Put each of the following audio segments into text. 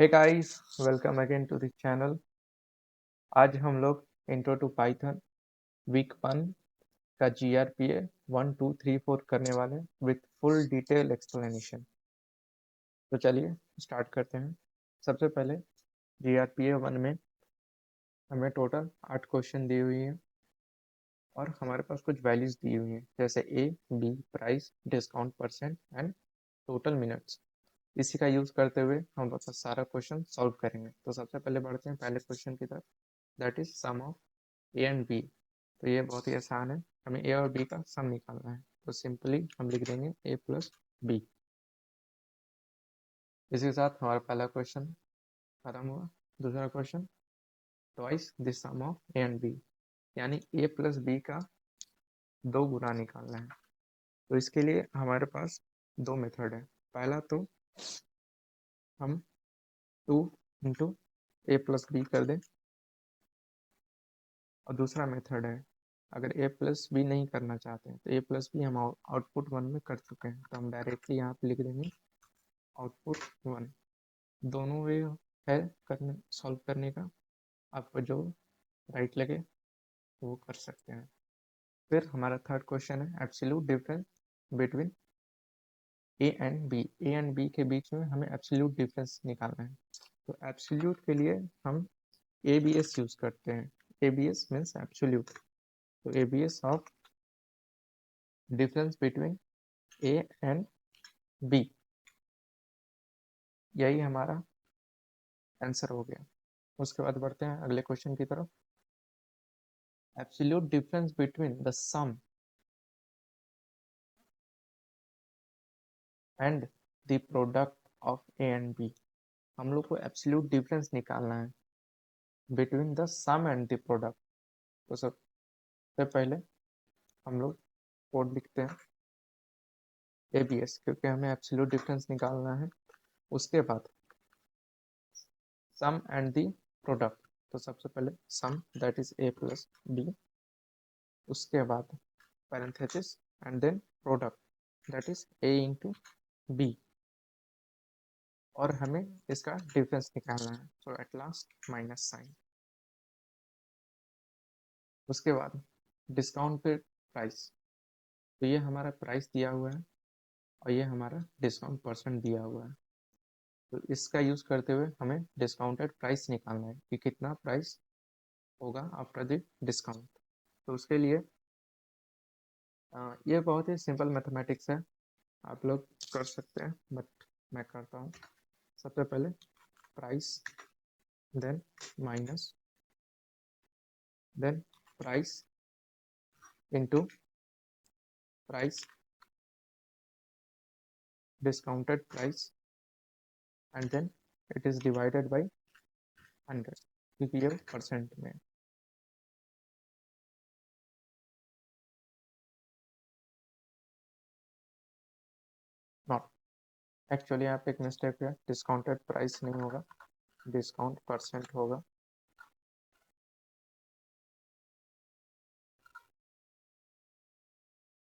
Hey guys, welcome again to the channel. आज हम लोग इंट्रो टू पाइथन वीक 1 का GRPA 1 2 3 4 करने वाले विथ फुल डिटेल एक्सप्लेनेशन। तो चलिए स्टार्ट करते हैं। सबसे पहले GRPA 1 में हमें टोटल 8 क्वेश्चन दी हुई है और हमारे पास कुछ वैल्यूज दी हुई हैं, जैसे A, B, price, discount percent and total minutes. इसी का यूज करते हुए हम लोग का सारा क्वेश्चन सॉल्व करेंगे। तो सबसे पहले बढ़ते हैं पहले क्वेश्चन की तरफ, that is sum of A and B. तो ये बहुत ही आसान है, हमें ए और बी का सम निकालना है। तो सिंपली हम लिख देंगे ए प्लस बी। इसी के साथ हमारा पहला क्वेश्चन खत्म हुआ। दूसरा question, twice the sum of A and B, यानी ए प्लस बी का दो गुना निकालना है। तो इसके लिए हमारे पास दो मेथड है। पहला तो हम 2 इंटू ए प्लस बी कर दें, और दूसरा मेथड है, अगर ए प्लस बी नहीं करना चाहते हैं तो ए प्लस बी हम आउटपुट 1 में कर चुके हैं, तो हम डायरेक्टली यहाँ पे लिख देंगे आउटपुट 1। दोनों वे है करने सॉल्व करने का, आपको जो राइट लगे वो कर सकते हैं। फिर हमारा थर्ड क्वेश्चन है absolute difference between A and B. A and B के बीच में हमें एब्सोल्यूट डिफरेंस निकालना है। तो एब्सोल्यूट के लिए हम ABS यूज करते हैं। ABS means absolute. तो ABS of difference between A and B, यही हमारा आंसर हो गया। उसके बाद बढ़ते हैं अगले क्वेश्चन की तरफ। Absolute difference between the sum and the product of A and B. हम लोग को एब्सोल्यूट डिफरेंस निकालना है between the sum and the product. तो सबसे पहले हम लोग कोड लिखते हैं ABS, क्योंकि हमें एब्सोल्यूट डिफरेंस निकालना है। उसके बाद सम एंड द प्रोडक्ट, तो सबसे पहले sum that is A plus B, उसके बाद parenthesis and then product that is A into B, और हमें इसका डिफरेंस निकालना है। तो एट लास्ट माइनस साइन। उसके बाद डिस्काउंट पे प्राइस, तो ये हमारा प्राइस दिया हुआ है और ये हमारा डिस्काउंट परसेंट दिया हुआ है। तो इसका यूज करते हुए हमें डिस्काउंटेड प्राइस निकालना है कि कितना प्राइस होगा आफ्टर द डिस्काउंट। तो उसके लिए ये बहुत ही सिंपल मैथमेटिक्स है, आप लोग कर सकते हैं, बट मैं करता हूँ। सबसे पहले price, then minus, then price into price discounted price, and then it is divided by 100, क्योंकि ये परसेंट में। नॉट, एक्चुअली यहाँ पे एक मिस्टेक है, डिस्काउंटेड प्राइस नहीं होगा, डिस्काउंट परसेंट होगा।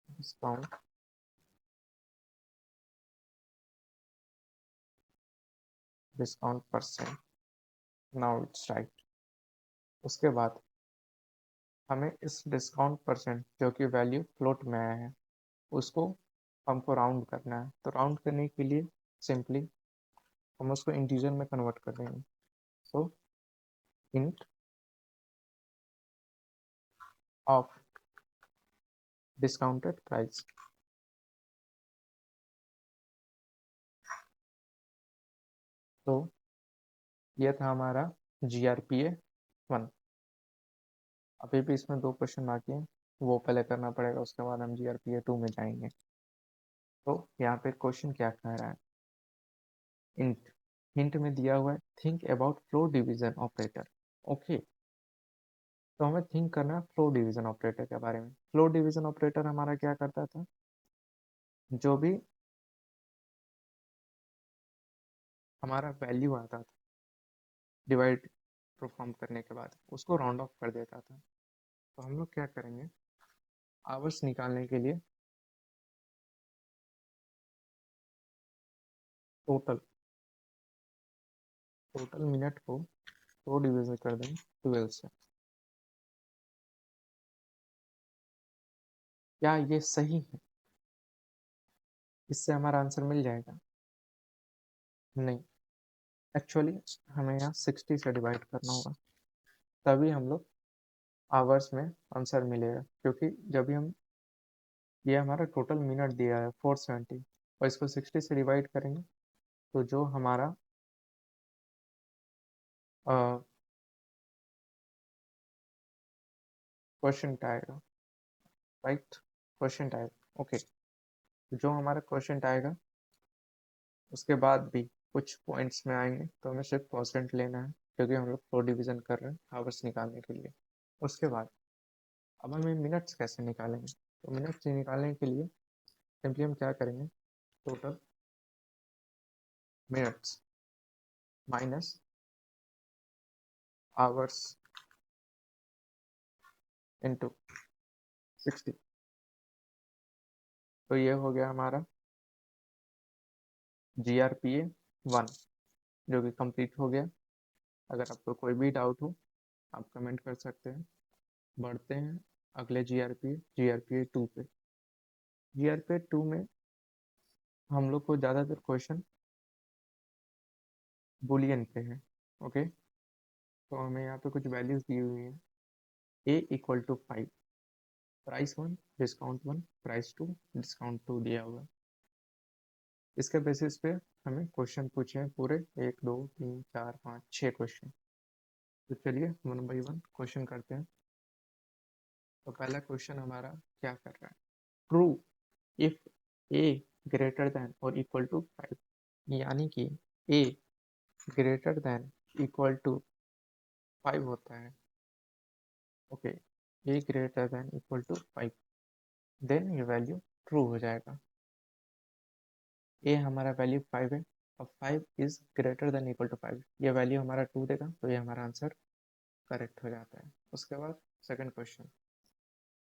Discount discount percent, now it's right. उसके बाद हमें इस डिस्काउंट परसेंट जो कि वैल्यू फ्लोट में आया है उसको हमको राउंड करना है। तो राउंड करने के लिए सिंपली हम उसको इंटीजर में कन्वर्ट कर देंगे। सो इंट ऑफ डिस्काउंटेड प्राइस। तो ये था हमारा GRPA 1। अभी भी इसमें दो क्वेश्चन बाकी हैं, वो पहले करना पड़ेगा, उसके बाद हम GRPA 2 में जाएंगे। तो यहाँ पे क्वेश्चन क्या कह रहा है, इंट हिंट में दिया हुआ है think about flow division operator. Okay, तो हमें थिंक करना है फ्लो डिवीजन ऑपरेटर के बारे में। फ्लो डिवीजन ऑपरेटर हमारा क्या करता था, जो भी हमारा वैल्यू आता था डिवाइड परफॉर्म करने के बाद उसको राउंड ऑफ कर देता था। तो हम लोग क्या करेंगे, आवर्स निकालने के लिए टोटल टोटल मिनट को 2 डिविजन कर दें 12 से। क्या ये सही है? इससे हमारा आंसर मिल जाएगा? नहीं, एक्चुअली हमें यहाँ 60 से डिवाइड करना होगा, तभी हम लोग आवर्स में आंसर मिलेगा। क्योंकि जब भी हम, ये हमारा टोटल मिनट दिया है 470 और इसको 60 से डिवाइड करेंगे तो जो हमारा क्वेश्चन आएगा, राइट, क्वेश्चन आएगा, ओके। जो हमारा क्वेश्चन आएगा उसके बाद भी कुछ पॉइंट्स में आएंगे तो हमें सिर्फ परसेंट लेना है, क्योंकि हम लोग 4 डिवीजन कर रहे हैं आवर्स निकालने के लिए। उसके बाद अब हमें मिनट्स कैसे निकालेंगे? तो मिनट्स निकालने के लिए सिंपली हम क्या करेंगे, total minutes minus hours into 60। तो ये हो गया हमारा GRPA 1, जो कि कंप्लीट हो गया। अगर आपको कोई भी डाउट हो आप कमेंट कर सकते हैं। बढ़ते हैं अगले GRPA 2 पे। GRPA 2 में हम लोग को ज़्यादातर क्वेश्चन बुलियन पे है, ओके। तो हमें यहाँ पे कुछ वैल्यूज दी हुई है। A equal to 5, price 1 discount 1, price 2 discount 2 दिया हुआ है। इसके बेसिस पे हमें क्वेश्चन पूछे हैं पूरे 1 2 3 4 5 6 क्वेश्चन। तो चलिए वन बाई वन क्वेश्चन करते हैं। तो पहला क्वेश्चन हमारा क्या कर रहा है, true if A greater than और इक्वल टू 5, यानी कि A greater than equal to 5 होता है, okay. A greater than equal to 5, then ये वैल्यू ट्रू हो जाएगा। A हमारा वैल्यू 5 है और 5 is greater than equal to 5, ये वैल्यू हमारा 2 देगा, तो ये हमारा आंसर करेक्ट हो जाता है। उसके बाद second question,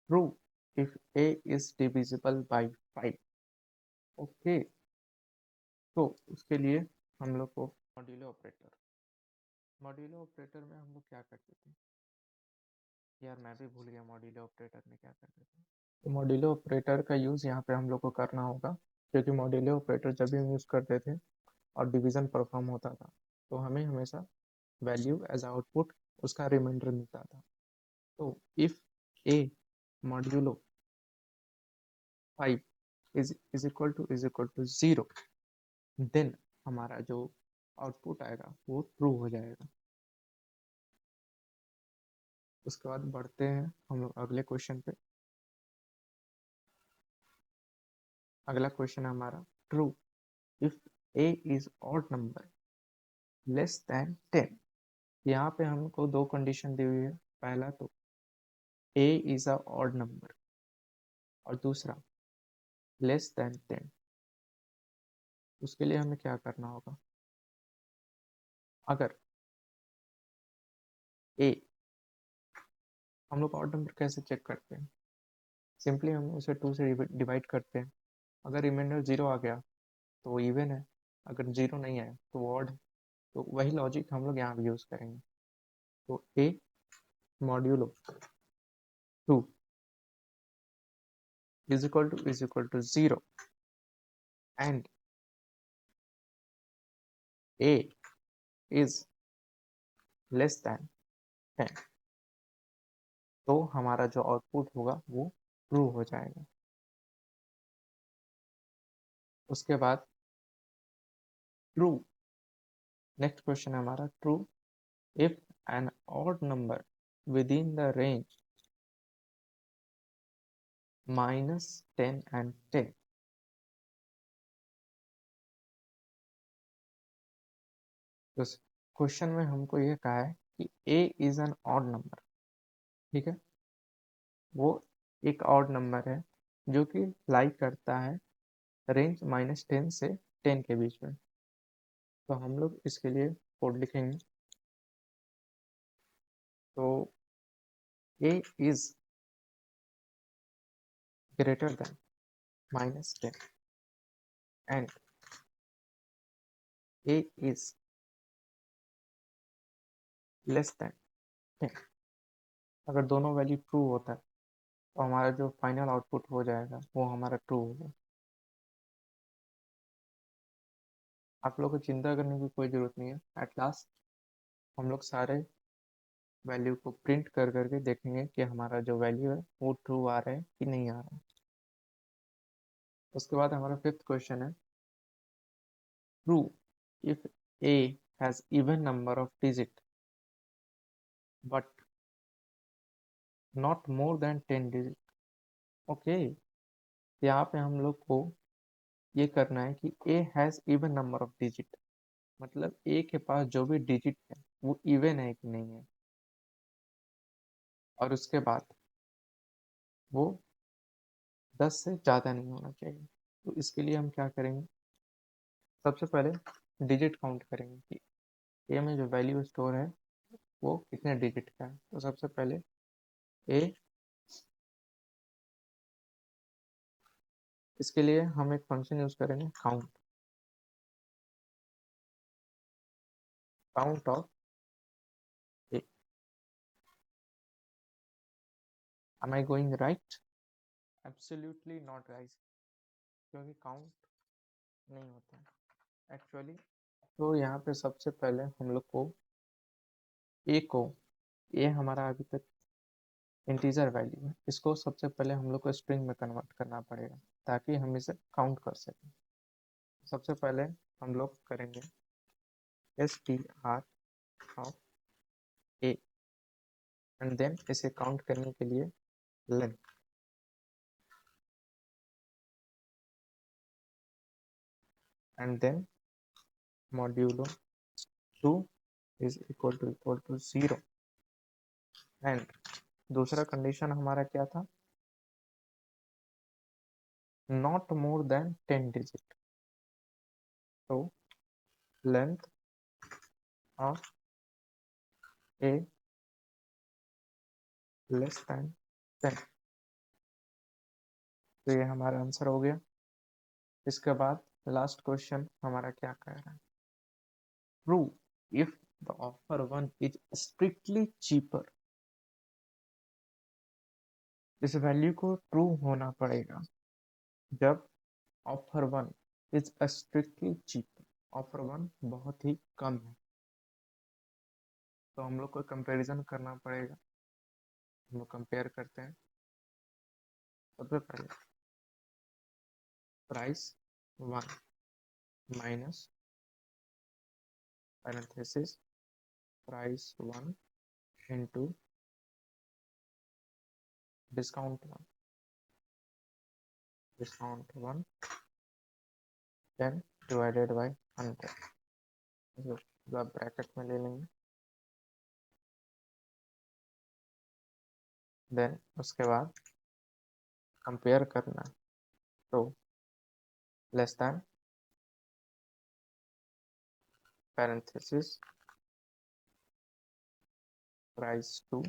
true if A is divisible by 5, okay. तो उसके लिए हम लोग को मॉड्यूलो ऑपरेटर, मॉड्यूलो ऑपरेटर में हम लोग क्या करते थे यार, मैं भी भूल गया मॉड्यूलो ऑपरेटर में क्या करते थे। तो मॉड्यूलो ऑपरेटर का यूज़ यहाँ पे हम लोग को करना होगा, क्योंकि मॉड्यूलो ऑपरेटर जब भी हम यूज़ करते थे और डिवीजन परफॉर्म होता था तो हमें हमेशा वैल्यू एज आउटपुट उसका रिमाइंडर मिलता था। तो if A modulo 5 is equal to 0, then हमारा जो आउटपुट आएगा वो ट्रू हो जाएगा। उसके बाद बढ़ते हैं हम लोग अगले क्वेश्चन पे। अगला क्वेश्चन है हमारा, true if A is odd number less than 10। यहाँ पे हमको दो कंडीशन दी हुई है। पहला तो A is a odd number और दूसरा लेस देन 10। उसके लिए हमें क्या करना होगा, अगर ए, हम लोग ऑड नंबर कैसे चेक करते हैं, सिंपली हम उसे 2 से डिवाइड करते हैं। अगर रिमाइंडर 0 आ गया तो वो इवन है, अगर 0 नहीं आया तो वो ऑड है। तो वही लॉजिक हम लोग यहाँ भी यूज़ करेंगे। तो A modulo 2 is equal to 0 and A is less than 10, तो हमारा जो आउटपुट होगा वो ट्रू हो जाएगा। उसके बाद ट्रू, नेक्स्ट क्वेश्चन है हमारा, true if an odd number within the range -10 and 10। तो क्वेश्चन में हमको ये कहा है कि ए इज एन ऑड नंबर, ठीक है। वो एक ऑड नंबर है जो कि लाई करता है रेंज -10 से 10 के बीच में। तो हम लोग इसके लिए कोड लिखेंगे। तो A is greater than -10 and A is less than. अगर दोनों वैल्यू ट्रू होता है तो हमारा जो फाइनल आउटपुट हो जाएगा वो हमारा ट्रू होगा। आप लोग को चिंता करने की कोई ज़रूरत नहीं है। एट लास्ट हम लोग सारे वैल्यू को प्रिंट कर करके देखेंगे कि हमारा जो वैल्यू है वो ट्रू आ रहा है कि नहीं आ रहा है। उसके बाद हमारा फिफ्थ क्वेश्चन है, true if A has even number of digit but not more than 10 digit. Okay, यहाँ पे हम लोग को ये करना है कि A has even number of digit, मतलब ए के पास जो भी डिजिट है वो इवन है कि नहीं है, और उसके बाद वो 10 से ज़्यादा नहीं होना चाहिए। तो इसके लिए हम क्या करेंगे, सबसे पहले डिजिट काउंट करेंगे कि ए में जो वैल्यू स्टोर है वो कितने डिजिट का है। तो सबसे पहले ए, इसके लिए हम एक फंक्शन यूज करेंगे count, count of A. Am I going right? Absolutely not guys, क्योंकि काउंट नहीं होता है एक्चुअली। तो यहाँ पे सबसे पहले हम लोग को ए को, ए हमारा अभी तक इंटीजर वैल्यू है, इसको सबसे पहले हम लोग को स्ट्रिंग में कन्वर्ट करना पड़ेगा ताकि हम इसे काउंट कर सकें। सबसे पहले हम लोग करेंगे str of A, and then इसे काउंट करने के लिए length, and then modulo 2 is equal to 0, and दूसरा कंडीशन हमारा क्या था, नॉट मोर देन 10 डिजिट। तो length of A less than 10। तो ये हमारा आंसर हो गया। इसके बाद लास्ट क्वेश्चन हमारा क्या कह रहा है, true if the offer one is strictly cheaper. इस वैल्यू को ट्रू होना पड़ेगा जब offer one is strictly cheaper, offer one बहुत ही कम है। तो हम लोग को कंपैरिजन करना पड़ेगा, हम लोग कंपेयर करते हैं। सबसे पहले price one minus parenthesis price one into discount one, discount one then divided by 100, जो आप ब्रैकेट में ले लेंगे। देन उसके बाद कंपेयर करना है, तो less than parenthesis price two,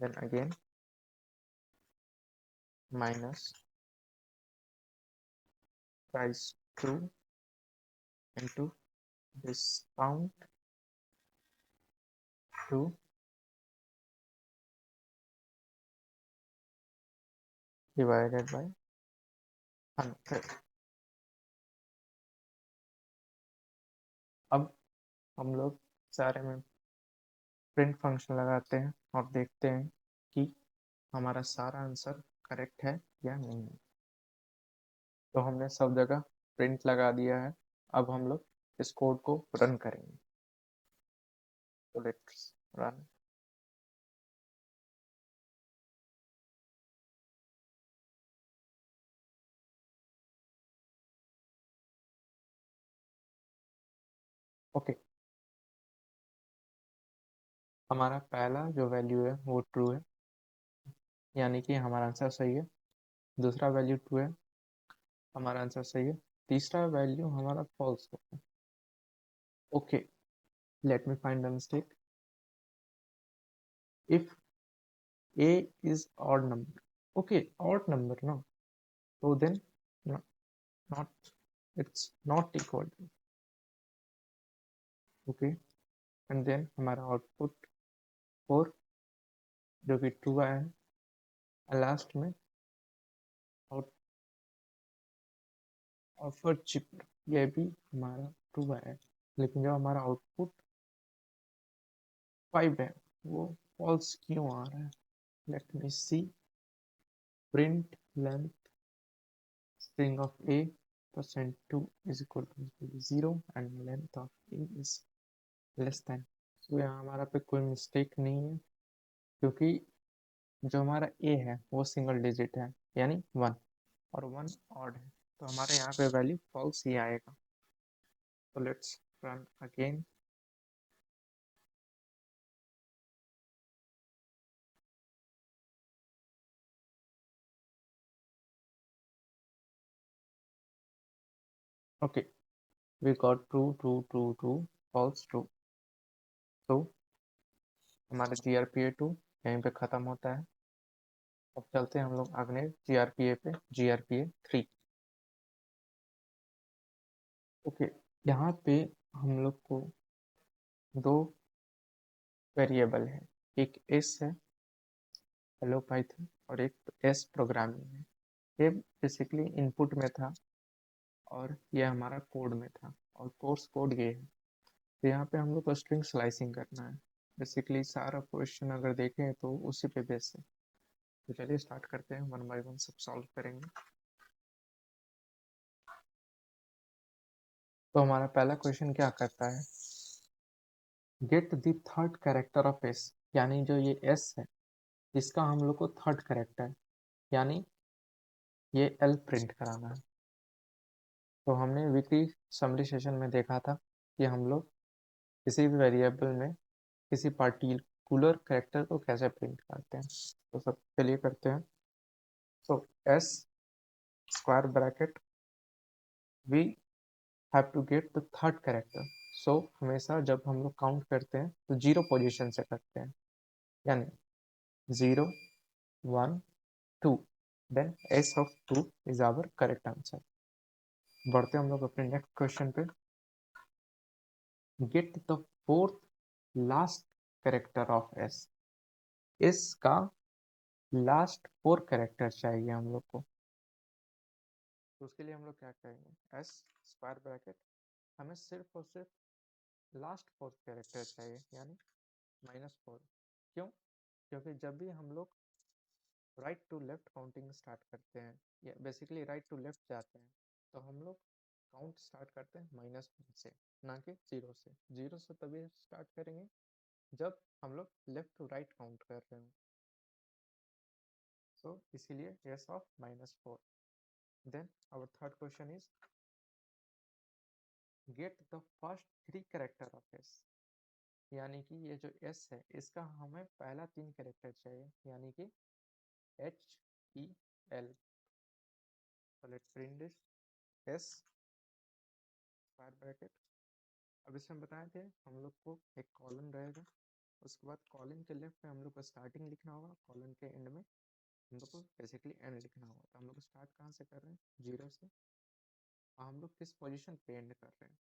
then again minus price two into discount two divided by 100। अब हम लोग सारे में प्रिंट फंक्शन लगाते हैं और देखते हैं कि हमारा सारा आंसर करेक्ट है या नहीं है। तो हमने सब जगह प्रिंट लगा दिया है। अब हम लोग इस कोड को रन करेंगे। तो लेट्स रन। ओके, हमारा पहला जो वैल्यू है वो ट्रू है, यानी कि हमारा आंसर सही है। दूसरा वैल्यू ट्रू है, हमारा आंसर सही है। तीसरा वैल्यू हमारा फॉल्स है। Okay, let me find the mistake. If a is odd number, okay, odd number, no, so then no, not, it's not equal to, okay, and then हमारा output 4 जो कि ट्रू आया है। लास्ट में out offer chip ये भी हमारा true आया है, लेकिन जो हमारा आउटपुट 5 है वो फॉल्स क्यों आ रहा है? Let me see. Print length string of a percent 2 is equal to 0 and length of a is less than। तो यहाँ हमारा पे कोई मिस्टेक नहीं है, क्योंकि जो हमारा a है वो सिंगल डिजिट है यानी 1, और 1 ऑड है, तो हमारे यहाँ पे वैल्यू फॉल्स ही आएगा। तो let's run again. Okay, we got true true true true false true. तो हमारा GRPA2 यहीं पे खत्म होता है। अब चलते हैं हम लोग अगले GRPA पे, GRPA3। ओके, यहाँ पे हम लोग को दो वेरिएबल है, एक एस है हेलो पाइथन और एक एस प्रोग्रामिंग है। ये बेसिकली इनपुट में था और ये हमारा कोड में था, और कोर्स कोड ये है। तो यहाँ पे हम लोग को स्ट्रिंग स्लाइसिंग करना है। बेसिकली सारा क्वेश्चन अगर देखें तो उसी पे बेस है। तो चलिए स्टार्ट करते हैं, 1 बाय 1 सब सॉल्व करेंगे। तो हमारा पहला क्वेश्चन क्या करता है, get the third character of S, यानी जो ये एस है इसका हम लोग को थर्ड कैरेक्टर यानी ये एल प्रिंट कराना है। तो हमने वीकली समरी सेशन में देखा था कि हम लोग किसी भी वेरिएबल में किसी पार्टिकुलर कैरेक्टर को कैसे प्रिंट करते हैं। तो सबके लिए करते हैं। तो S square bracket we have to get the third character. So हमेशा जब हम लोग काउंट करते हैं तो 0 पोजीशन से करते हैं, यानी 0 1 2, then S of 2 is our correct answer. बढ़ते हम लोग अपने नेक्स्ट क्वेश्चन पे। Get the fourth last character of S. S का लास्ट 4 कैरेक्टर चाहिए हम लोग को। तो उसके लिए हम लोग क्या करेंगे, एस स्क्वायर ब्रैकेट, हमें सिर्फ और सिर्फ लास्ट 4 कैरेक्टर चाहिए यानी -4। क्यों? क्योंकि जब भी हम लोग right to left counting start करते हैं या बेसिकली राइट टू लेफ्ट जाते हैं, तो हम लोग काउंट स्टार्ट करते हैं -1 से, ना कि 0 से। 0 से तभी स्टार्ट करेंगे जब हम लोग लेफ्ट टू राइट काउंट कर रहे हो। सो इसीलिए S of -4। Then our third question is get the first 3 character of S, यानी कि ये जो एस है इसका हमें पहला 3 कैरेक्टर चाहिए यानी कि HEL। so let's print this s square bracket. अब इसमें बताए थे हम लोग को एक कॉलन रहेगा, उसके बाद कॉलन के लेफ्ट में हम लोग को स्टार्टिंग लिखना होगा, कॉलन के एंड में हम लोग को बेसिकली एंड लिखना होगा। तो हम लोग स्टार्ट कहाँ से कर रहे हैं, 0 से, और हम लोग किस पोजीशन पे एंड कर रहे हैं,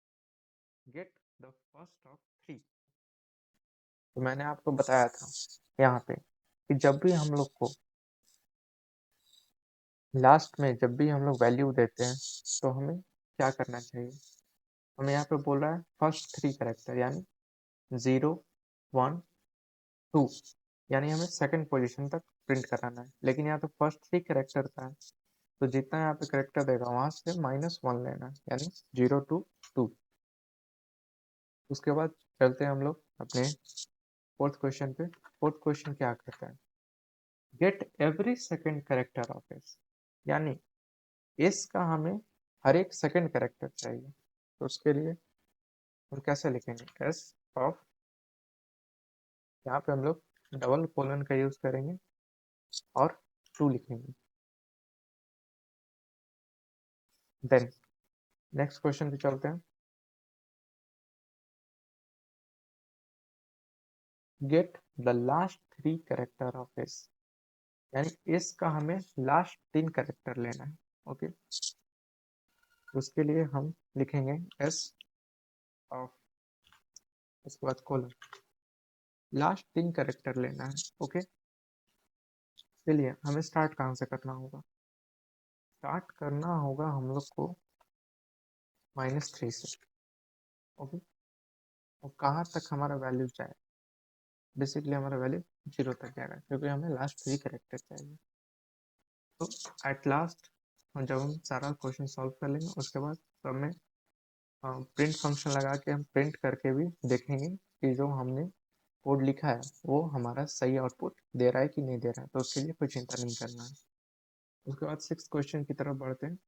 गेट द फर्स्ट ऑफ 3। तो मैंने आपको बताया था यहाँ पे कि जब भी हम लोग को लास्ट में जब भी हम लोग वैल्यू देते हैं तो हमें क्या करना चाहिए। हमें यहाँ पे बोल रहा है फर्स्ट 3 कैरेक्टर यानी 0 1 2, यानी हमें सेकंड पोजीशन तक प्रिंट कराना है, लेकिन यहाँ तो फर्स्ट 3 कैरेक्टर का है, तो जितना यहाँ पे कैरेक्टर देगा वहां से -1 लेना है यानी 0 2 2। उसके बाद चलते हैं हम लोग अपने फोर्थ क्वेश्चन पे। फोर्थ क्वेश्चन क्या करता है, get every second character of S, यानी एस का हमें हर एक सेकंड कैरेक्टर चाहिए। तो उसके लिए हम कैसे लिखेंगे, एस ऑफ, यहाँ पे हम लोग डबल कोलन का यूज करेंगे और 2 लिखेंगे। देन नेक्स्ट क्वेश्चन पे चलते हैं, get the last 3 character of S, यानी एस का हमें लास्ट 3 कैरेक्टर लेना है। ओके, उसके लिए हम लिखेंगे एस ऑफ उसके बाद कोलन, लास्ट 3 कैरेक्टर लेना है। ओके, चलिए हमें स्टार्ट कहाँ से करना होगा? स्टार्ट करना होगा हम लोग को -3 से। ओके, और कहाँ तक हमारा वैल्यू जाए? बेसिकली हमारा वैल्यू 0 तक जाएगा, क्योंकि हमें लास्ट 3 कैरेक्टर चाहिए। तो एट लास्ट जब हम सारा क्वेश्चन सॉल्व कर लेंगे, उसके बाद तो हमें प्रिंट फंक्शन लगा के हम प्रिंट करके भी देखेंगे कि जो हमने कोड लिखा है वो हमारा सही आउटपुट दे रहा है कि नहीं दे रहा है। तो उसके लिए कोई चिंता नहीं करना है। उसके बाद 6 क्वेश्चन की तरफ बढ़ते हैं।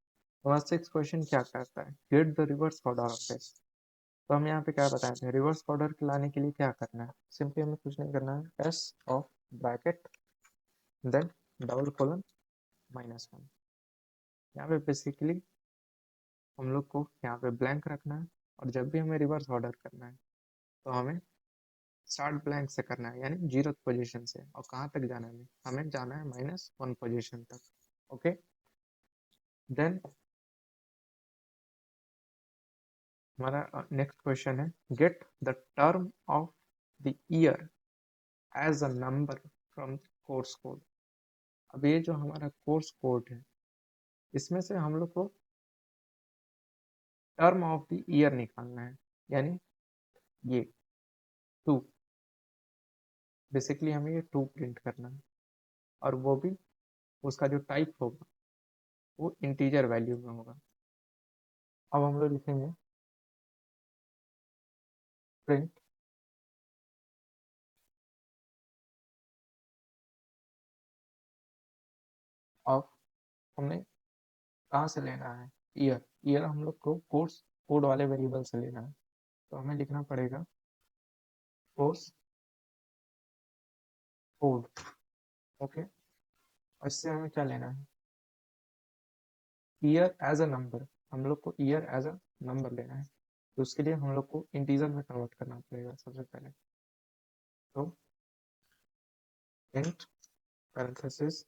हमारा 6 क्वेश्चन क्या कहता है? Get the reverse order of S. तो हम यहाँ पे क्या बताते हैं? रिवर्स ऑर्डर लाने के लिए क्या करना है? सिंपली हमें कुछ नहीं करना है, S of bracket then double colon -1। यहाँ पे बेसिकली हम लोग को यहाँ पे ब्लैंक रखना है, और जब भी हमें रिवर्स ऑर्डर करना है तो हमें स्टार्ट ब्लैंक से करना है, यानी 0th पोजीशन से। और कहाँ तक जाना है? हमें जाना है -1 पोजीशन तक। ओके, देन हमारा नेक्स्ट क्वेश्चन है, get the term of the year as a number from course code. अब ये जो हमारा कोर्स कोड है, इसमें से हम लोग को टर्म ऑफ द ईयर निकालना है, यानी ये 2। बेसिकली हमें ये 2 प्रिंट करना है, और वो भी उसका जो टाइप होगा वो इंटीजर वैल्यू में होगा। अब हम लोग लिखेंगे प्रिंट ऑफ, हमने कहाँ से लेना है? ईयर। ईयर हम लोग को कोर्स कोड वाले वेरिएबल से लेना है, तो हमें लिखना पड़ेगा कोर्स कोड। ओके, और इससे हमें क्या लेना है? Year as a number. हम लोग को ईयर एज अ नंबर लेना है, तो उसके लिए हम लोग को इंटीजर में कन्वर्ट करना पड़ेगा सबसे पहले। तो int parenthesis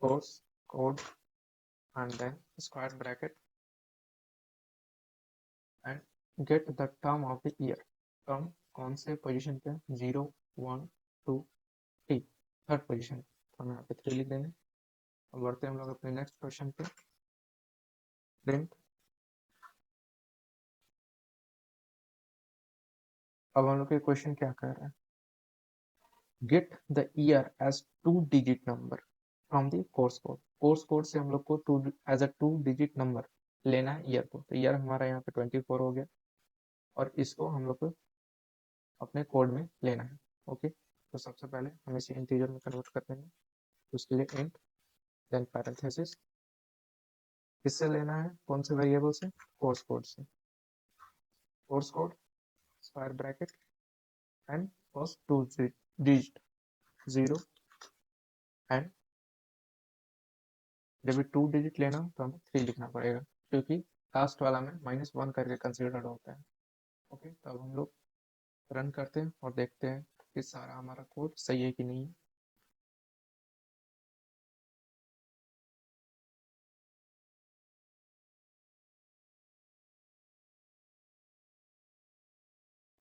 course code and then square bracket and get the term of the year. Term कौन से पोजीशन पे? 0 1 2 3, थर्ड पोजीशन। तो हम यहाँ पे 3 लिख देंगे। अब बढ़ते हैं हम लोग अपने नेक्स्ट क्वेश्चन पे। प्रिंट, अब हम लोग के क्वेश्चन क्या कर रहा है? Get the year as 2 digit number from the course code. Course code से हम लोग को 2 एज अ 2 डिजिट नंबर लेना है ईयर को। तो ईयर हमारा यहाँ पे 24 हो गया, और इसको हम लोग को अपने कोड में लेना है। ओके, तो सबसे पहले हम इसे इंटीजर में कन्वर्ट कर देंगे। तो उसके लिए इंट देन पैरेंथेसिस, किससे लेना है? कौन से वेरिएबल से? कोर्स कोड से। Course code square bracket and first 2 digit 0 and जब भी 2 डिजिट लेना हो तो हमें 3 लिखना पड़ेगा, क्योंकि लास्ट वाला में -1 करके कंसिडर होता है। ओके, तो अब हम लोग रन करते हैं और देखते हैं कि सारा हमारा कोड सही है कि नहीं है।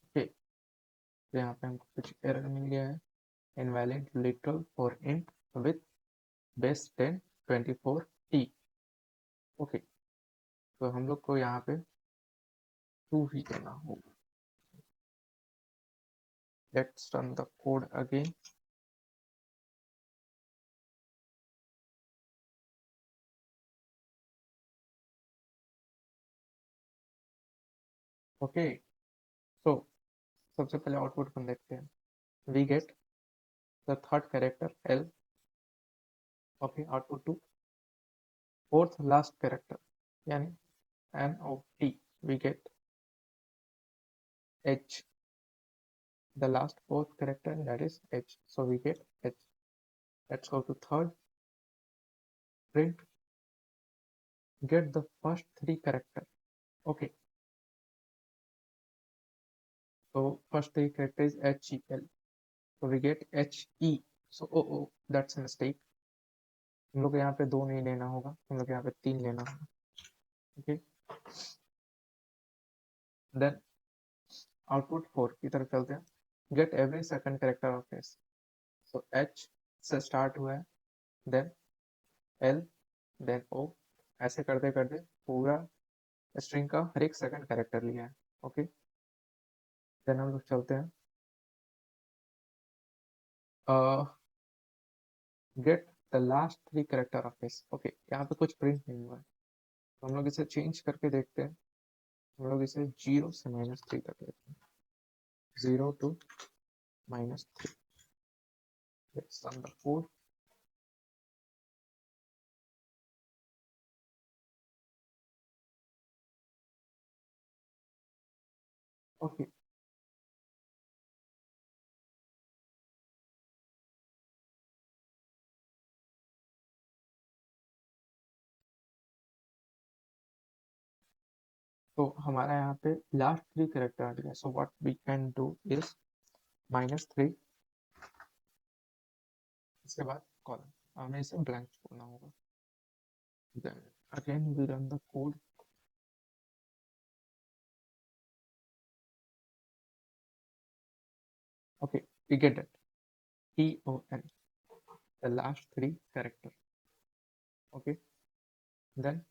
ओके, तो यहाँ पे हमको कुछ एरर मिल गया है, invalid literal for int with base 10 24 T. Okay, तो हम लोग को यहाँ पे 2 ही देना होगा। Let's run the code again. Okay, तो सबसे पहले आउटपुट हम देखते हैं। We get the third character L. Okay, output 2। Fourth last character यानी N O T, we get H. The last fourth character, that is H, so we get H. Let's go to third. Print, get the first 3 character. Okay, so first 3 character is HEL, so we get HE. So oh, that's a mistake. हम लोग यहाँ पे 2 नहीं लेना होगा, हम लोग यहाँ पे 3 लेना होगा। ओके, देन आउटपुट 4 की तरफ चलते हैं, get every second character of S. So H से स्टार्ट हुआ है, देन एल, देन ओ, ऐसे करते करते पूरा स्ट्रिंग का हर एक सेकंड कैरेक्टर लिया है। ओके, देन हम लोग चलते हैं get the last three character of S. Okay, यहाँ पे कुछ प्रिंट नहीं हुआ है, तो हम लोग इसे चेंज करके देखते हैं। हम लोग इसे 0 से -3 तक लेते हैं, 0 to -3। Let's run the code. Okay, तो हमारा यहाँ पे लास्ट थ्री कैरेक्टर आ गया। So what we can do is -3, इसके बाद कॉलम, हमें इसे ब्लैंक छोड़ना होगा। Then again we run the code. Okay, we get it, TON, the last three character. Okay, then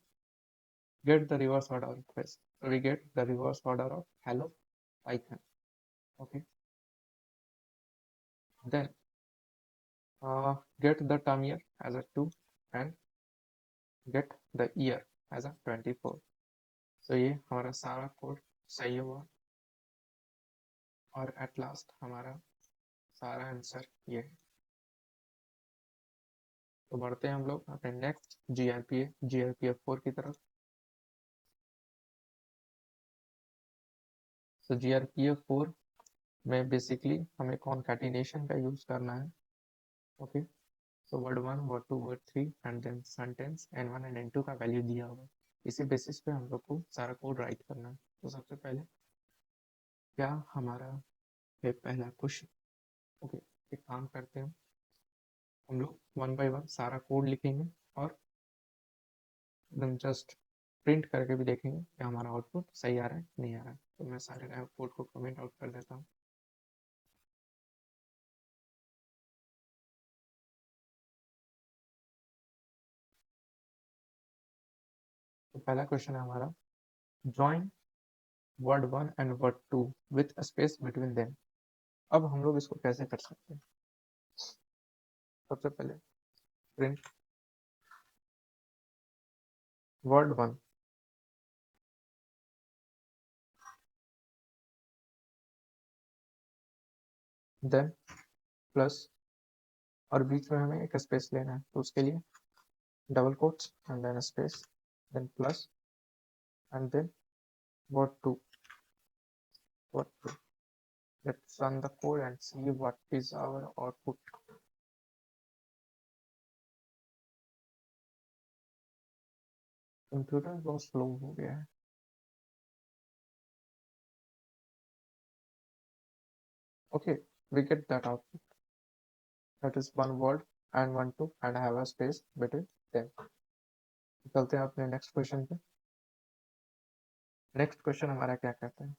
get the reverse order of this. So we get the reverse order of hello Python. Okay, then get the term year as a 2 and get the year as a 24. So ये हमारा सारा code सही हुआ और at last हमारा सारा answer ये है। तो बढ़ते हैं हम लोग अपने नेक्स्ट GRPF 4 की तरफ। तो GRPF 4 में बेसिकली हमें कॉन्कैटिनेशन का यूज करना है। ओके, तो word 1, word 2, word 3 and then sentence N1 and N2 का वैल्यू दिया हुआ है। इसी बेसिस पे हम लोग को सारा कोड राइट करना है। तो सबसे पहले क्या हमारा है पहला क्वेश्चन। ओके, एक काम करते हैं, हम लोग वन बाय वन सारा कोड लिखेंगे और एकदम जस्ट प्रिंट करके भी देखेंगे कि हमारा आउटपुट सही आ रहा है नहीं आ रहा है। तो मैं सारे कोड को कमेंट आउट कर देता हूँ। तो पहला क्वेश्चन है हमारा, join word 1 and word 2 with space between them. अब हम लोग इसको कैसे कर सकते हैं। सबसे पहले प्रिंट वर्ड 1, देन प्लस, और बीच में हमें एक स्पेस लेना है, तो उसके लिए double quotes and then space, then plus and then word 2, word 2। Let's run the code and see what is our output. Computer बहुत स्लो हो गया है। Okay, we get that output. That is one word and one two and I have a space between them. चलते हैं अपने next question पे। Question क्वेश्चन हमारा क्या कहता है,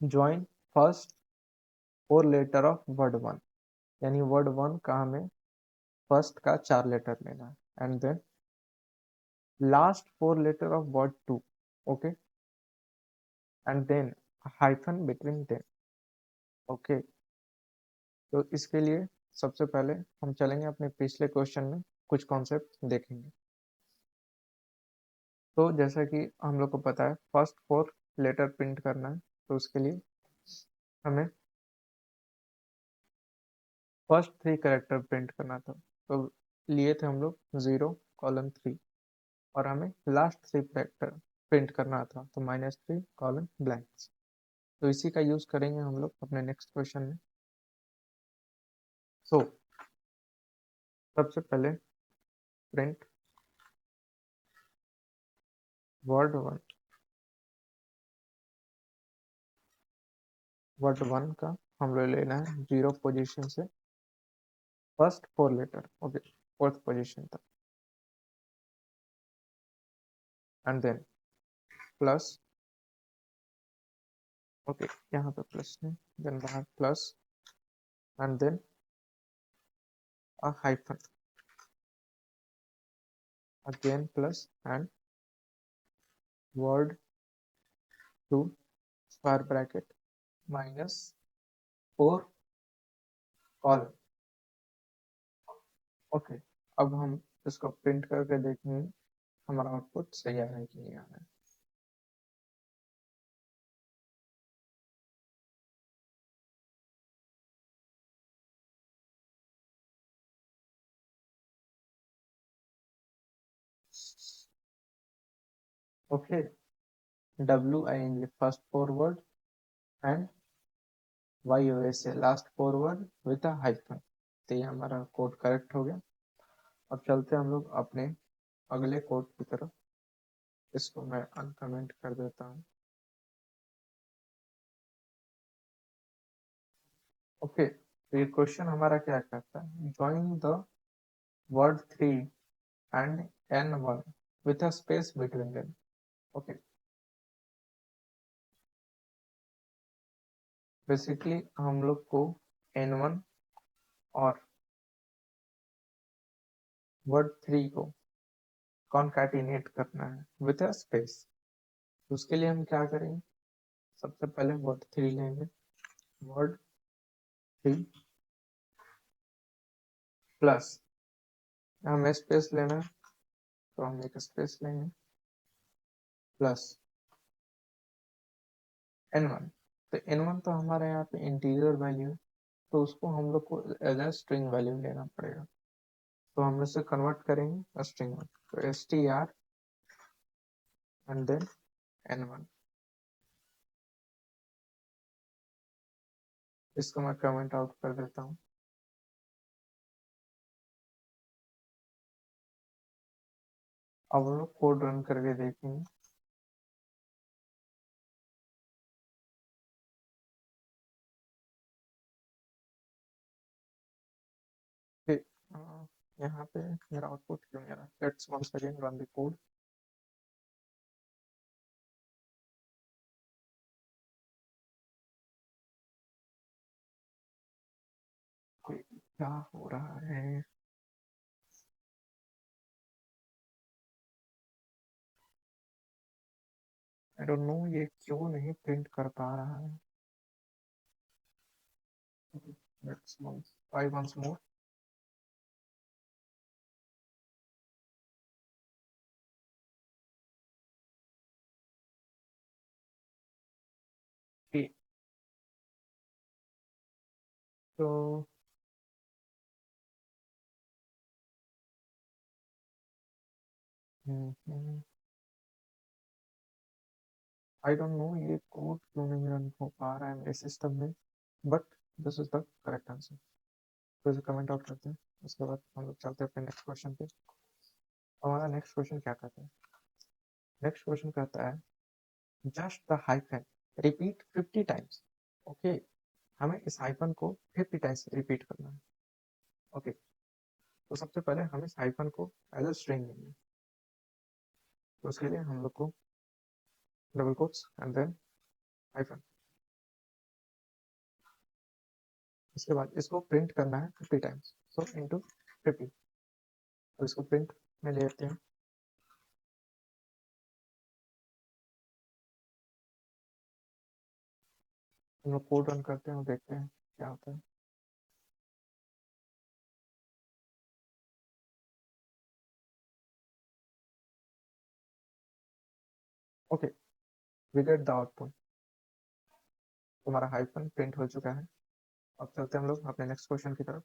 join first four letter of word 1, यानी वर्ड 1 का हमें फर्स्ट का 4 लेटर लेना है and then last 4 letter of word 2। Okay, and then hyphen between them. Okay, तो इसके लिए सबसे पहले हम चलेंगे अपने पिछले क्वेश्चन में, कुछ कॉन्सेप्ट देखेंगे। तो जैसा कि हम लोग को पता है फर्स्ट फोर लेटर प्रिंट करना है, तो उसके लिए हमें फर्स्ट थ्री कैरेक्टर प्रिंट करना था। तो लिए थे हम लोग 0:3 और हमें लास्ट थ्री कैरेक्टर प्रिंट करना था, तो -3:ब्लैंक्स। तो इसी का यूज करेंगे हम लोग अपने नेक्स्ट क्वेश्चन में। सो सबसे पहले प्रिंट वर्ड 1, वर्ड 1 का हम लोग लेना है 0 पोजीशन से first four letter. Okay, fourth position तक। एंड देन प्लस, ओके यहाँ पे प्लस नहीं, देन बाहर plus and then a hyphen, again plus and word to square bracket minus 4 colon. Okay, अब हम इसको प्रिंट करके देखेंगे हमारा आउटपुट सही आ रहा है कि नहीं आ रहा है। Okay, WING first 4 word and YOSA last 4 word with a hyphen। तो ये हमारा कोड करेक्ट हो गया। अब चलते हैं हम लोग अपने अगले कोड की तरफ। इसको मैं अनकमेंट कर देता हूँ। ओके, तो ये क्वेश्चन हमारा क्या कहता है, join the word 3 and N1 with a space between them। Okay, basically हम लोग को N1 और वर्ड 3 को कॉन्कैटिनेट करना है विथ अ स्पेस। उसके लिए हम क्या करेंगे, सबसे पहले वर्ड 3 लेंगे, वर्ड 3 प्लस, हमें स्पेस लेना है तो हम एक स्पेस लेंगे प्लस N1। तो N1 तो हमारे यहाँ पे इंटीजर वैल्यू है, तो उसको हम लोग को एज ए स्ट्रिंग वैल्यू लेना पड़ेगा। तो हम इसे कन्वर्ट करेंगे स्ट्रिंग में, तो str एंड देन N1। इसको मैं कमेंट आउट कर देता हूँ। अब हम लोग कोड रन करके देखेंगे। यहाँ पे मेरा आउटपुट क्यों नहीं आ रहा, let's once again run the code. क्या हो रहा है, आई डोंट नो ये क्यों नहीं प्रिंट कर पा रहा है। Let's try once more. तो आई डोंट नो ये कोड क्यों नहीं रन हो पा रहा है मेरे सिस्टम में, but this is the correct answer. तो इसे कमेंट आउट करते हैं, उसके बाद हम लोग चलते हैं अपने नेक्स्ट क्वेश्चन पे। हमारा नेक्स्ट क्वेश्चन क्या कहता है, नेक्स्ट क्वेश्चन कहता है just the hyphen repeat 50 times. Okay, हमें इस हाइफन को 50 टाइम्स रिपीट करना है। ओके, तो सबसे पहले हम इस हाइफन को एज अ स्ट्रिंग लेंगे, तो उसके लिए हम लोग को double quotes and then hyphen. इसके बाद इसको प्रिंट करना है 50 टाइम्स, सो इनटू 50। तो इसको प्रिंट में ले लेते हैं। हम लोग कोड रन करते हैं और देखते हैं क्या होता है। Okay, we get the output, तुम्हारा हाइफन प्रिंट हो चुका है। अब चलते हैं हम लोग अपने नेक्स्ट क्वेश्चन की तरफ।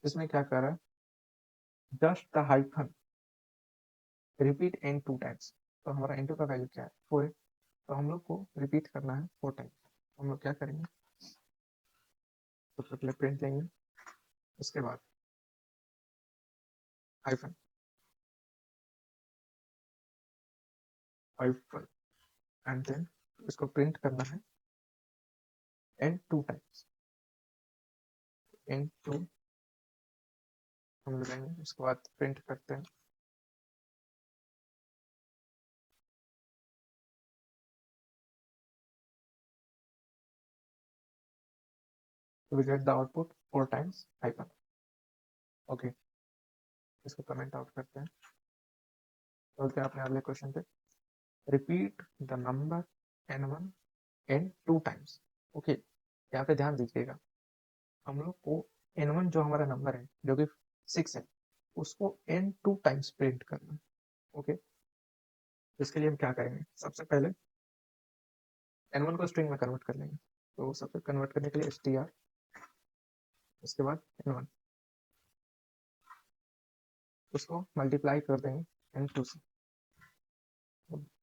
इसमें क्या कर रहा है, just the hyphen repeat in 2 times. तो हमारा इंटू का वैल्यू क्या है, 4 है, तो हम लोग को रिपीट करना है 4 टाइम्स। हम लोग क्या करेंगे, सबसे पहले प्रिंट लेंगे, उसके बाद हाइफन, हाइफन एंड देन इसको प्रिंट करना है इन 2 टाइम्स, इन 2 हम लगाएंगे, उसके बाद प्रिंट करते हैं। We get the output 4 times hyphen. Okay, इसको कमेंट आउट करते हैं। तो क्या अपने अगले क्वेश्चन पे, repeat the number n1 n 2 times. Okay, यहाँ पे ध्यान दीजिएगा, हम लोग को n1 जो हमारा नंबर है जो कि 6 है, उसको n 2 टाइम्स प्रिंट करना है। ओके, इसके लिए हम क्या करेंगे, सबसे पहले n1 को स्ट्रिंग में कन्वर्ट कर लेंगे। तो सबसे कन्वर्ट करने के लिए str, उसके बाद n1, उसको मल्टीप्लाई कर देंगे n2 से।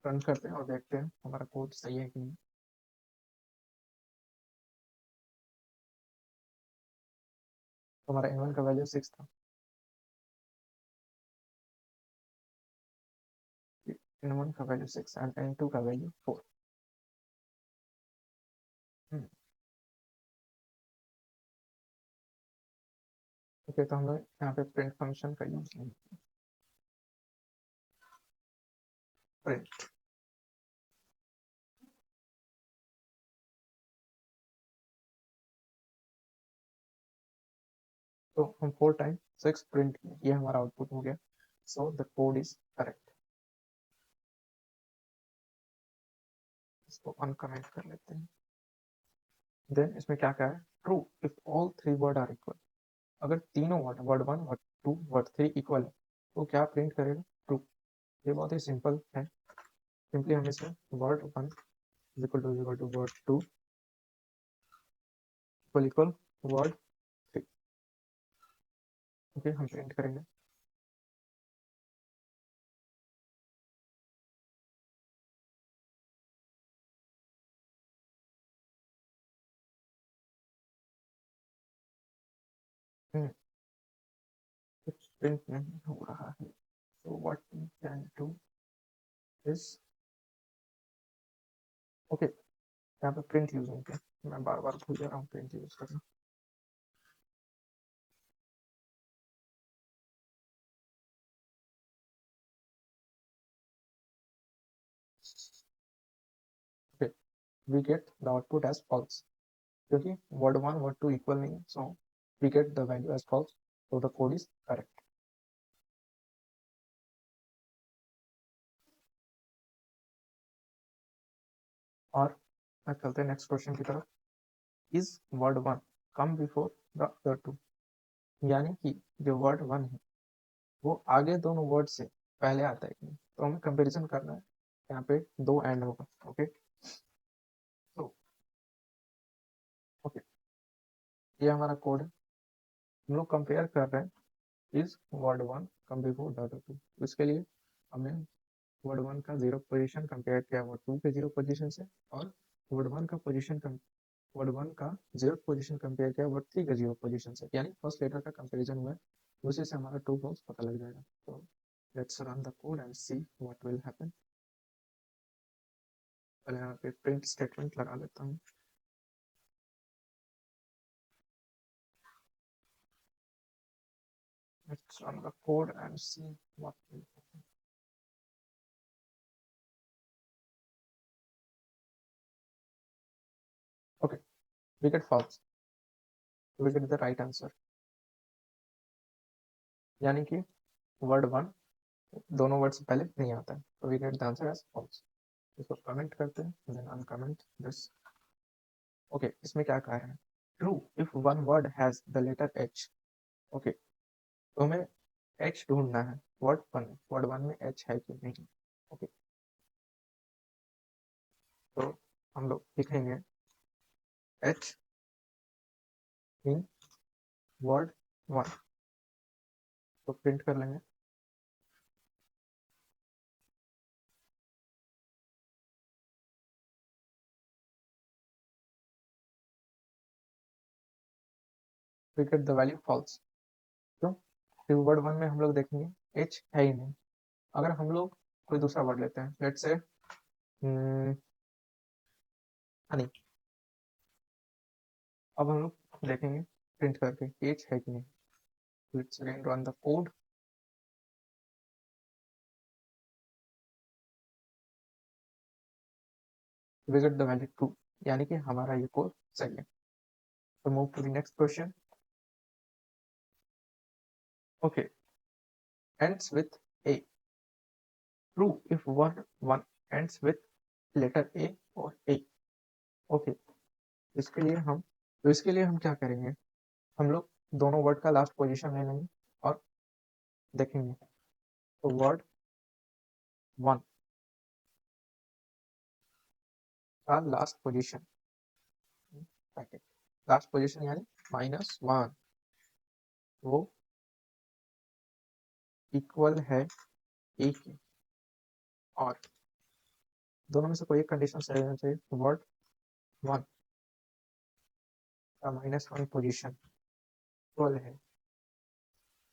रन करते हैं और देखते हैं हमारा कोड सही है कि नहीं। तो हमारा n1 का वैल्यू 6 था, n1 का वैल्यू 6 एंड n2 का वैल्यू 4। ओके, तो हम लोग यहाँ पे प्रिंट फंक्शन का यूज लेंगे, प्रिंट। तो हम 4 टाइम 6 प्रिंट किए, ये हमारा आउटपुट हो गया। So the code is correct. इसको अनकमेंट कर लेते हैं। देन इसमें क्या क्या है, true if all 3 word are equal. अगर तीनों word, word 1 word 2 word 3 equal है, तो क्या प्रिंट करेगा, ट्रू। ये बहुत ही सिंपल है। सिंपली हम इसमें word 1 equal to word 2 equal word 3। Okay, हम प्रिंट करेंगे। कुछ प्रिंट नहीं हो रहा है, so what we can do is, okay, यहाँ पे प्रिंट यूज होते हैं, मैं बार बार भूल जा रहा हूँ प्रिंट यूज करना। Okay, we get the output as false, क्योंकि वर्ड 1 वर्ड 2 इक्वल नहीं है, so we get the value as false, so the code is correct। और मैं चलते हैं नेक्स्ट क्वेश्चन की तरफ। Is word 1 come before the other 2, यानी कि जो वर्ड 1 है वो आगे दोनों वर्ड से पहले आता है कि नहीं, तो हमें कंपैरिजन करना है। यहाँ पे 2 एंड होगा। ओके, तो ओके, ये हमारा कोड है। हम लोग कंपेयर कर रहे हैं is word 1 come before the other 2। इसके लिए हमने वर्ड 1 का 0 पोजीशन कंपेयर किया वर्ड 2 के 0 पोजीशन से, और वर्ड 1 का पोजीशन वर्ड 1 का 0 पोजीशन कंपेयर किया वर्ड 3 के 0 पोजीशन से, यानी फर्स्ट लेटर का कंपैरिजन हुआ है। उसी से हमारा ट्रू फॉल्स पता लग जाएगा। तो let's run the code and see what will happen. पहले यहाँ पे प्रिंट स्टेटमेंट लगा लेता हूँ। Let's run the code and see what will happen. Okay, we get false, we get the right answer, यानी कि वर्ड 1 दोनों वर्ड से पहले नहीं आता है, तो we get the answer as false. इसको कमेंट करते हैं, देन अनकमेंट दिस। ओके, इसमें क्या कहा है, true if one word has the letter H. Okay, तो हमें एच ढूंढना है वर्ड वन में एच है कि नहीं। ओके, तो हम लोग लिखेंगे एच इन वर्ड 1, तो प्रिंट कर लेंगे। We get the value false. क्यों, क्योंकि वर्ड 1 में हम लोग देखेंगे एच है ही नहीं। अगर हम लोग कोई दूसरा वर्ड लेते हैं, लेट्स से हनी, अब हम लोग देखेंगे प्रिंट करके एच है कि नहीं। Let's again run the code. We get the value true, यानी कि हमारा ये कोड सही है. So move to the next question. Okay, ends with A. True if one ends with letter A or A. Okay, इसके लिए हम क्या करेंगे, हम लोग दोनों वर्ड का लास्ट पोजीशन ले लेंगे और देखेंगे. तो वर्ड 1 का लास्ट पोजीशन यानी -1, वो इक्वल है ए के, और दोनों में से कोई एक कंडीशन सही होना चाहिए. वर्ड 1 का -1 पोजीशन इक्वल है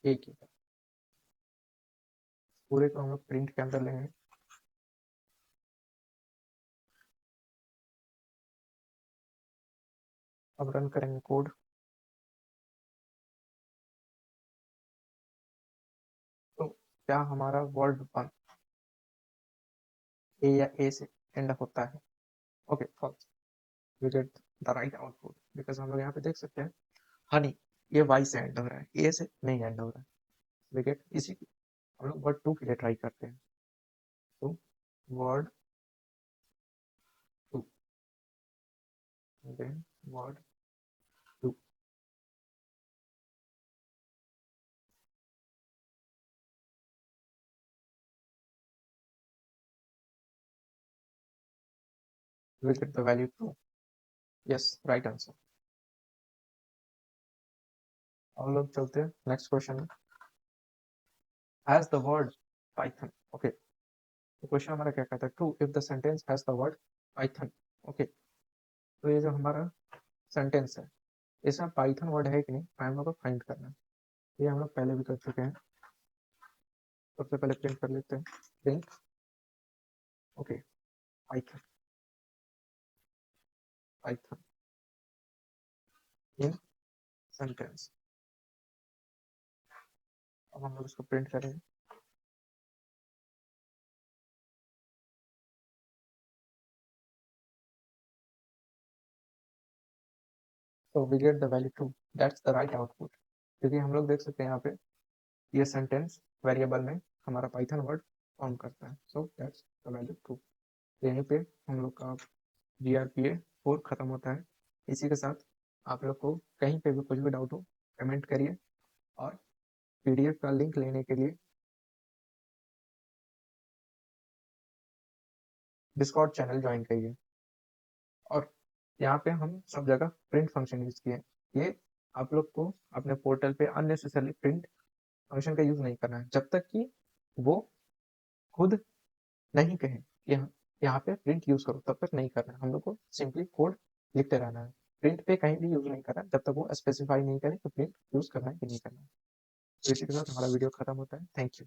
ए के. पूरे को हम लोग प्रिंट के अंदर लेंगे. अब रन करेंगे कोड. तो क्या हमारा वर्ड 1 ए या ए से एंड होता है? Okay, false. We get the right output because हम लोग यहाँ पे देख सकते हैं हनी ये वाई से एंड हो रहा है, ए से नहीं एंड हो रहा है. वी गेट इसी हम लोग वर्ड 2 के लिए ट्राई करते हैं. तो word 2, then word 2. We get the value true. Yes, right answer. हम लोग चलते हैं नेक्स्ट क्वेश्चन में. Has the word Python. Okay, तो क्वेश्चन हमारा क्या कहता है? True if the sentence has the word Python. Okay, तो ये जो हमारा सेंटेंस है इसमें पाइथन वर्ड है कि नहीं हम लोग को फाइंड करना है. ये हम लोग पहले भी कर चुके हैं. सबसे पहले प्रिंट कर लेते हैं. Print okay Python in sentence. अब हम लोग इसको प्रिंट करेंगे. तो we get the value true. That's the right output, क्योंकि हम लोग देख सकते हैं यहाँ पे ये सेंटेंस वेरिएबल में हमारा पाइथन वर्ड फॉर्म करता है. So that's the value true. यहीं पे हम लोग का GRPA 4 खत्म होता है. इसी के साथ आप लोग को कहीं पे भी कुछ भी डाउट हो कमेंट करिए, और PDF का लिंक लेने के लिए डिस्कॉर्ड चैनल ज्वाइन करिए. और यहाँ पे हम सब जगह प्रिंट फंक्शन यूज किए. ये आप लोग को अपने पोर्टल पे अननेसेसरली प्रिंट फंक्शन का यूज नहीं करना है जब तक कि वो खुद नहीं कहे यहाँ पे प्रिंट यूज करो, तब तक नहीं करना है. हम लोग को सिंपली कोड लिखते रहना है. प्रिंट पे कहीं भी यूज नहीं करना जब तक वो स्पेसिफाई नहीं करे कि प्रिंट यूज करना है कि नहीं करना है. तो इसी के साथ हमारा वीडियो खत्म होता है. Thank you.